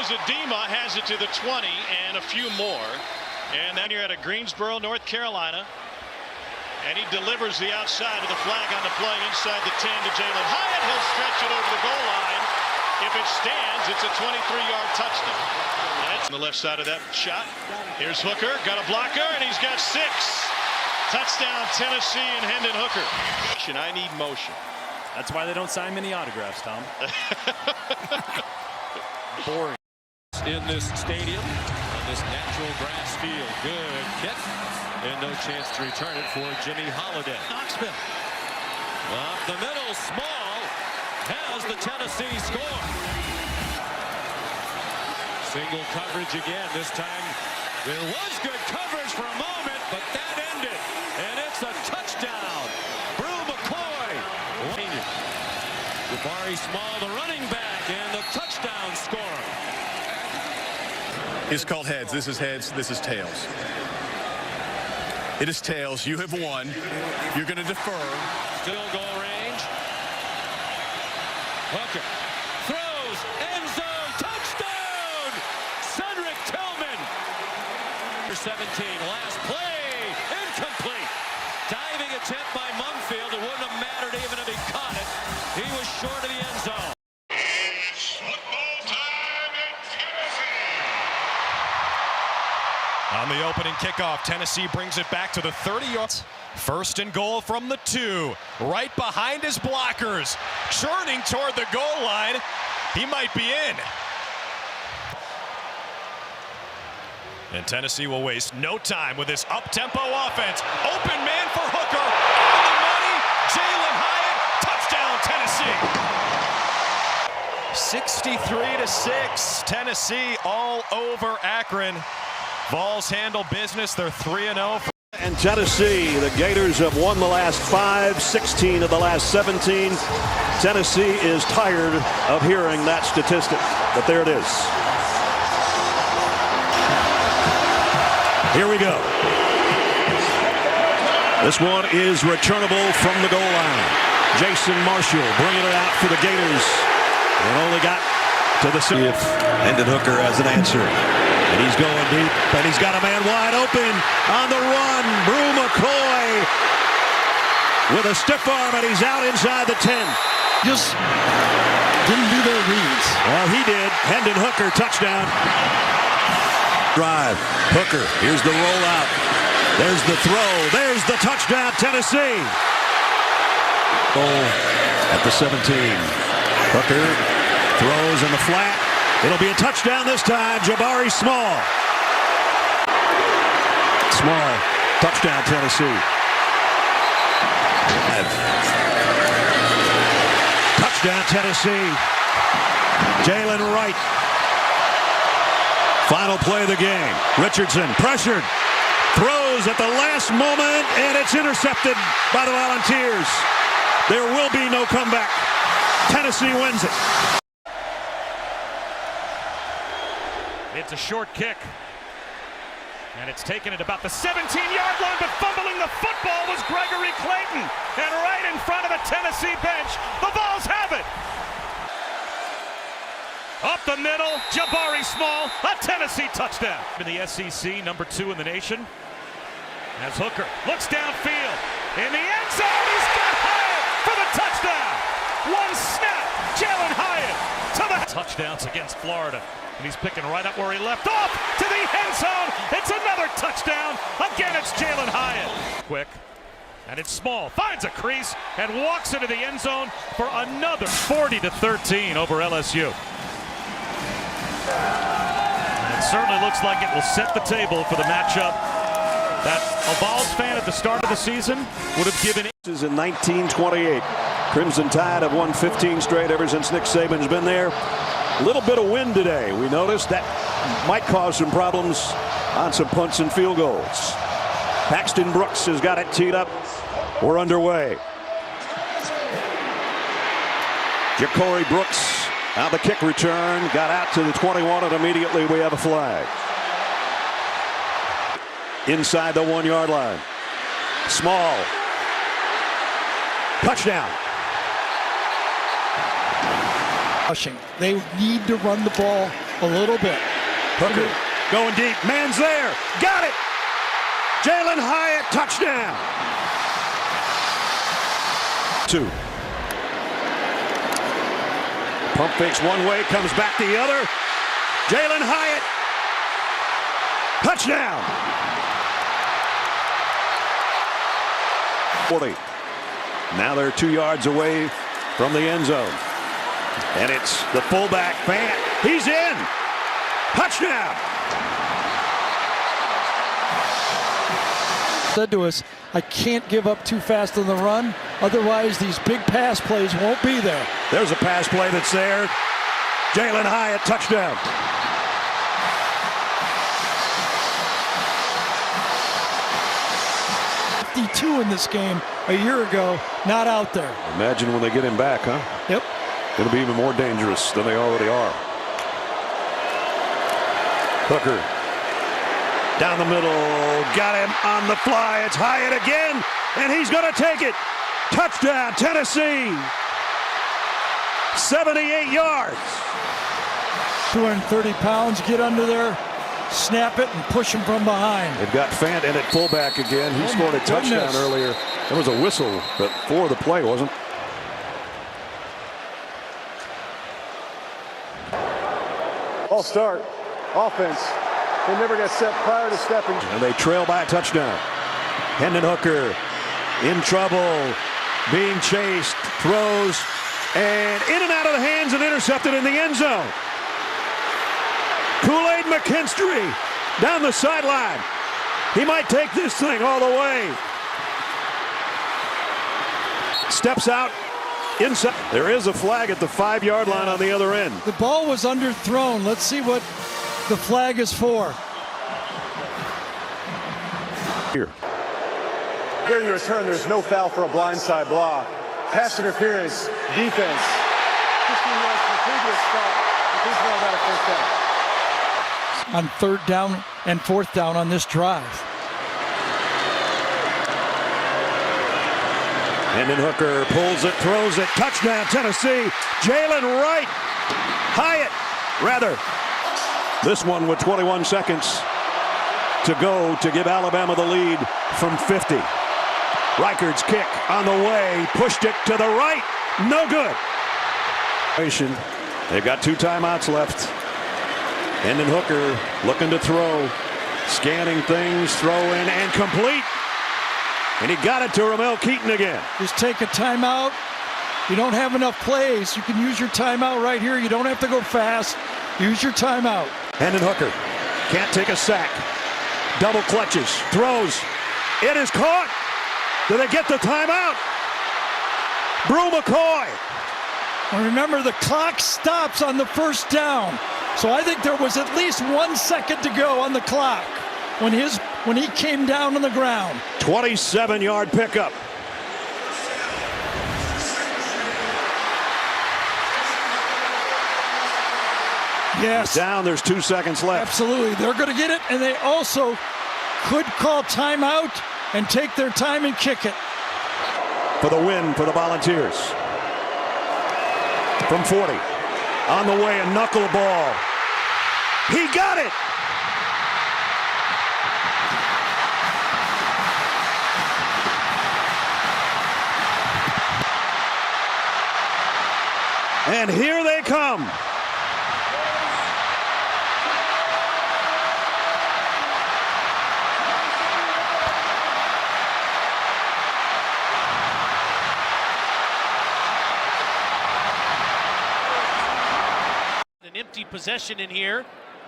Uzodinma has it to the 20 and a few more. And then you're at a Greensboro, North Carolina. And he delivers the outside of the flag on the play inside the 10 to Jalen Hyatt. He'll stretch it over the goal line. If it stands, it's a 23-yard touchdown. That's on the left side of that shot. Here's Hooker, got a blocker, and he's got 6. Touchdown, Tennessee, and Hendon Hooker. I need motion. That's why they don't sign many autographs, Tom. Boring. In this stadium, on this natural grass field. Good kick. And no chance to return it for Jimmy Holiday. Knoxville. Up the middle, Small has the Tennessee score. Single coverage again. This time there was good coverage for a moment, but that ended. And it's a touchdown. Brew McCoy. Jabari Small, the running back, and the touchdown scorer. It's called heads. This is heads. This is tails. It is tails. You have won. You're going to defer. Still goal range. Hooker throws, end zone, touchdown! Cedric Tillman. 17, last play, incomplete. Diving attempt by Mumfield. It wouldn't have mattered even if he caught it. He was short of the end zone. It's football time in Tennessee. On the opening kickoff, Tennessee brings it back to the 30 yards. First and goal from the 2, right behind his blockers, churning toward the goal line. He might be in. And Tennessee will waste no time with this up-tempo offense. Open man for Hooker. On the money, Jalen Hyatt. Touchdown, Tennessee. 63-6. Tennessee all over Akron. Vols handle business. They're 3-0. And Tennessee, the Gators have won the last 5, 16 of the last 17. Tennessee is tired of hearing that statistic, but there it is. Here we go. This one is returnable from the goal line. Jason Marshall bringing it out for the Gators. And only got to the city. Hendon Hooker as an answer. And he's going deep, and he's got a man wide open on the run. Brew McCoy with a stiff arm, and he's out inside the 10. Just didn't do their reads. Well, he did. Hendon Hooker, touchdown. Drive. Hooker, here's the rollout. There's the throw. There's the touchdown, Tennessee. Goal at the 17. Hooker throws in the flat. It'll be a touchdown this time. Jabari Small. Small. Touchdown, Tennessee. Touchdown, Tennessee. Jalen Wright. Final play of the game. Richardson pressured. Throws at the last moment, and it's intercepted by the Volunteers. There will be no comeback. Tennessee wins it. It's a short kick. And it's taken at about the 17-yard line, but fumbling the football was Gregory Clayton. And right in front of the Tennessee bench, the Vols have it. Up the middle, Jabari Small, a Tennessee touchdown. In the SEC, number 2 in the nation. As Hooker looks downfield. In the end zone, he's got Hyatt for the touchdown. One snap, Jalen Hyatt to the touchdowns against Florida. And he's picking right up where he left off to the end zone. It's another touchdown. Again, it's Jalen Hyatt. Quick. And it's Small. Finds a crease and walks into the end zone for another 40-13 over LSU. And it certainly looks like it will set the table for the matchup that a Vols fan at the start of the season would have given. This is in 1928. Crimson Tide have won 15 straight ever since Nick Saban's been there. A little bit of wind today. We noticed that might cause some problems on some punts and field goals. Paxton Brooks has got it teed up. We're underway. Ja'Cory Brooks on the kick return. Got out to the 21, and immediately we have a flag. Inside the 1-yard line. Small. Touchdown. They need to run the ball A little bit. Hooker going deep. Man's there. Got it. Jalen Hyatt, touchdown. 2. Pump fakes one way, comes back the other. Jalen Hyatt, touchdown. 40. Now they're 2 yards away from the end zone. And it's the fullback, Fant. He's in. Touchdown. Said to us, I can't give up too fast on the run. Otherwise, these big pass plays won't be there. There's a pass play that's there. Jalen Hyatt, touchdown. In this game a year ago, not out there. Imagine when they get him back, huh? Yep. Going to be even more dangerous than they already are. Hooker down the middle, got him on the fly. It's Hyatt again, and he's going to take it. Touchdown, Tennessee. 78 yards. 230 pounds, get under there, snap it, and push him from behind. They've got Fant in at fullback again. He scored a touchdown earlier. There was a whistle, but for the play, wasn't? All start. Offense. They never got set prior to stepping. And they trail by a touchdown. Hendon Hooker in trouble, being chased, throws, and in and out of the hands and intercepted in the end zone. Kool-Aid McKinstry down the sideline. He might take this thing all the way. Steps out inside. There is a flag at the 5-yard line on the other end. The ball was underthrown. Let's see what the flag is for. Here. During the return, there's no foul for a blindside block. Pass interference, defense. 15 yards from the previous spot. The defense got a first down. On 3rd down and 4th down on this drive. Hendon Hooker pulls it, throws it, touchdown Tennessee. Jalen Wright, Hyatt, rather. This one with 21 seconds to go to give Alabama the lead from 50. Reichard's kick on the way, pushed it to the right, no good. They've got 2 timeouts left. Hendon Hooker looking to throw, scanning things, throw in and complete. And he got it to Ramel Keaton again. Just take a timeout. You don't have enough plays. You can use your timeout right here. You don't have to go fast. Use your timeout. Hendon Hooker can't take a sack. Double clutches, throws. It is caught. Do they get the timeout? Brew McCoy. And remember, the clock stops on the 1st down. So I think there was at least 1 second to go on the clock when he came down on the ground. 27-yard pickup. Yes. Down, there's 2 seconds left. Absolutely. They're going to get it, and they also could call timeout and take their time and kick it. For the win for the Volunteers. From 40. On the way, a knuckleball. He got it! And here they come. An empty possession in here,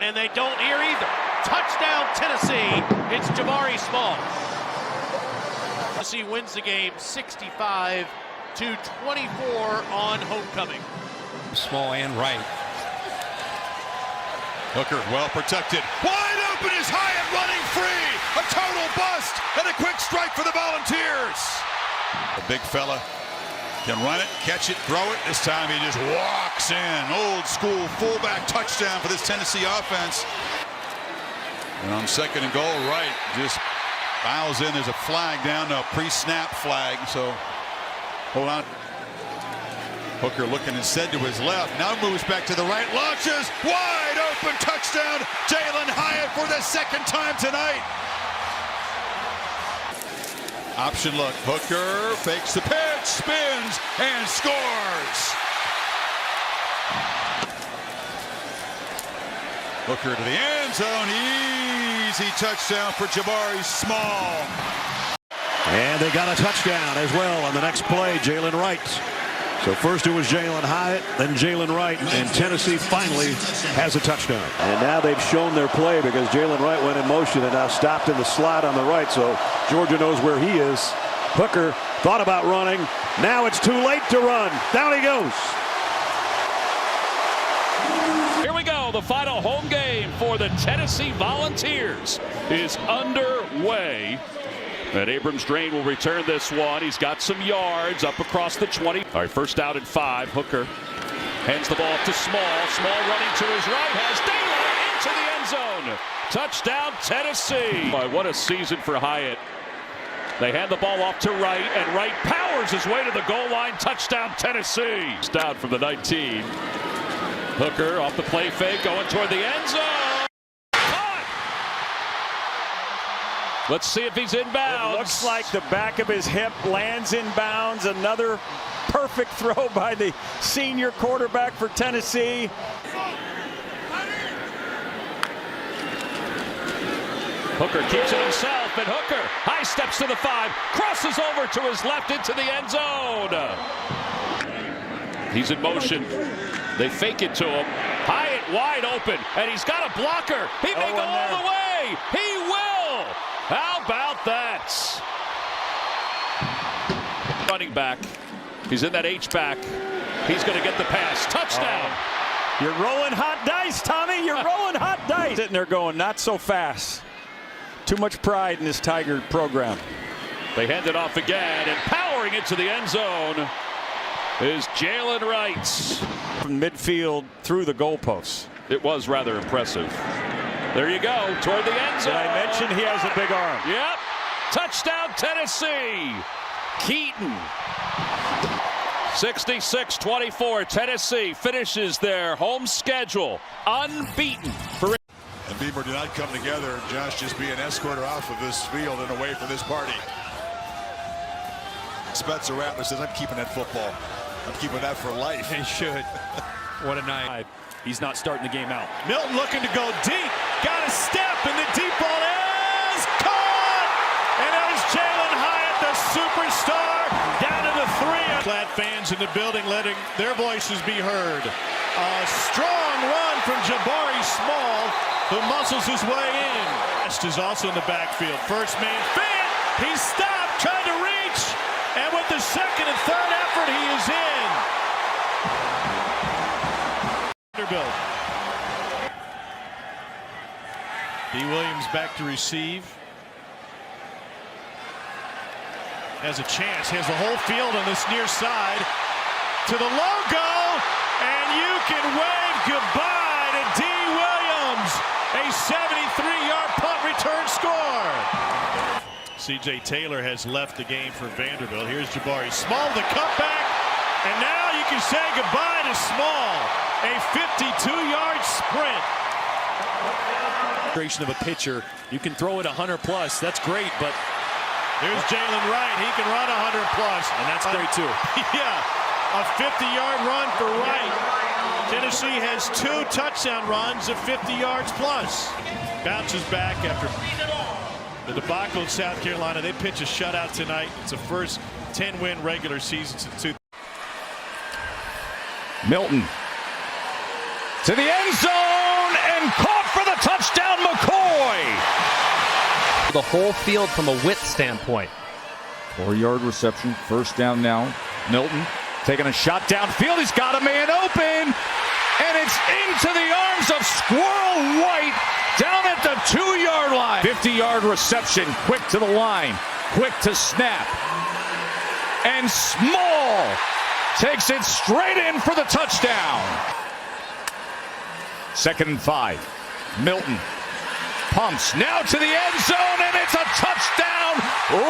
and they don't here either. Touchdown, Tennessee. It's Jabari Small. Tennessee wins the game 65-24 on homecoming. Small and right. Hooker well protected. Wide open is Hyatt running free. A total bust and a quick strike for the Volunteers. The big fella can run it, catch it, throw it. This time he just walks in. Old school fullback touchdown for this Tennessee offense. And on 2nd and goal, Wright just bows in. There's a flag down, a pre-snap flag. So hold on. Hooker looking instead to his left, now moves back to the right, launches, wide open, touchdown, Jalen Hyatt for the second time tonight. Option look, Hooker fakes the pitch, spins, and scores. Hooker to the end zone, easy touchdown for Jabari Small. And they got a touchdown as well on the next play, Jalen Wright. So first it was Jalen Hyatt, then Jalen Wright, and Tennessee finally has a touchdown. And now they've shown their play because Jalen Wright went in motion and now stopped in the slot on the right, so Georgia knows where he is. Hooker thought about running. Now it's too late to run. Down he goes. Here we go. The final home game for the Tennessee Volunteers is underway. And Abrams Drain will return this one. He's got some yards up across the 20. All right, first down and 5. Hooker hands the ball to Small. Small running to his right, has daylight into the end zone. Touchdown, Tennessee. Boy, what a season for Hyatt. They hand the ball off to Wright, and Wright powers his way to the goal line. Touchdown, Tennessee. It's down from the 19. Hooker off the play fake, going toward the end zone. Let's see if he's inbounds. It looks like the back of his hip lands inbounds. Another perfect throw by the senior quarterback for Tennessee. Hooker keeps it himself, and Hooker high steps to the 5, crosses over to his left into the end zone. He's in motion. They fake it to him. Hyatt wide open, and he's got a blocker. He may go all the way. He will. How about that? Running back. He's in that H-back. He's going to get the pass. Touchdown. You're rolling hot dice, Tommy. You're rolling hot dice. Sitting there going, not so fast. Too much pride in this Tiger program. They hand it off again, and powering into the end zone is Jalen Wright. From midfield through the goalposts. It was rather impressive. There you go, toward the end zone. Did I mention he has a big arm? Yep. Touchdown, Tennessee. Keaton. 66-24. Tennessee finishes their home schedule unbeaten. And Beamer did not come together, and Josh just being escorted off of this field and away from this party. Spencer Rattler says, I'm keeping that football. I'm keeping that for life. He should. What a night. He's not starting the game out. Milton looking to go deep. Got a step, and the deep ball is caught! And there's Jalen Hyatt, the superstar, down to the 3. Glad fans in the building letting their voices be heard. A strong run from Jabari Small, who muscles his way in. West is also in the backfield. First man fit. He stopped, trying to reach. And with the second and third effort, he is in. Vanderbilt. D. Williams back to receive. Has a chance. Has the whole field on this near side. To the logo. And you can wave goodbye to D. Williams. A 73-yard punt return score. C.J. Taylor has left the game for Vanderbilt. Here's Jabari Small, the cutback. And now you can say goodbye to Small. A 52-yard sprint. Of a pitcher, you can throw it 100+. That's great, but here's Jalen Wright. He can run 100+, and that's great too. Yeah, a 50-yard run for Wright. Tennessee has 2 touchdown runs of 50 yards plus. Bounces back after the debacle in South Carolina. They pitch a shutout tonight. It's the first 10-win regular season since 2000. Milton to the end zone and caught for the touchdown, McCoy. The whole field from a width standpoint. 4-yard reception, first down now. Milton taking a shot downfield. He's got a man open, and it's into the arms of Squirrel White down at the 2-yard line. 50-yard reception, quick to the line, quick to snap. And Small takes it straight in for the touchdown. 2nd and 5. Milton pumps now to the end zone, and it's a touchdown.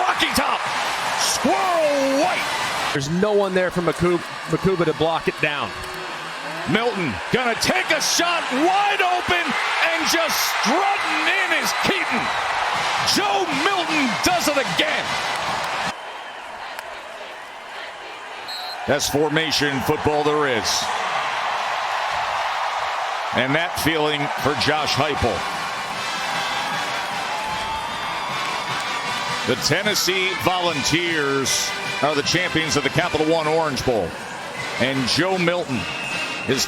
Rocky Top. Squirrel White There's no one there for Makuba to block it down. Milton gonna take a shot wide open, and just strutting in is Keaton. Joe Milton does it again. Best formation football there is. And that feeling for Josh Heupel. The Tennessee Volunteers are the champions of the Capital One Orange Bowl. And Joe Milton is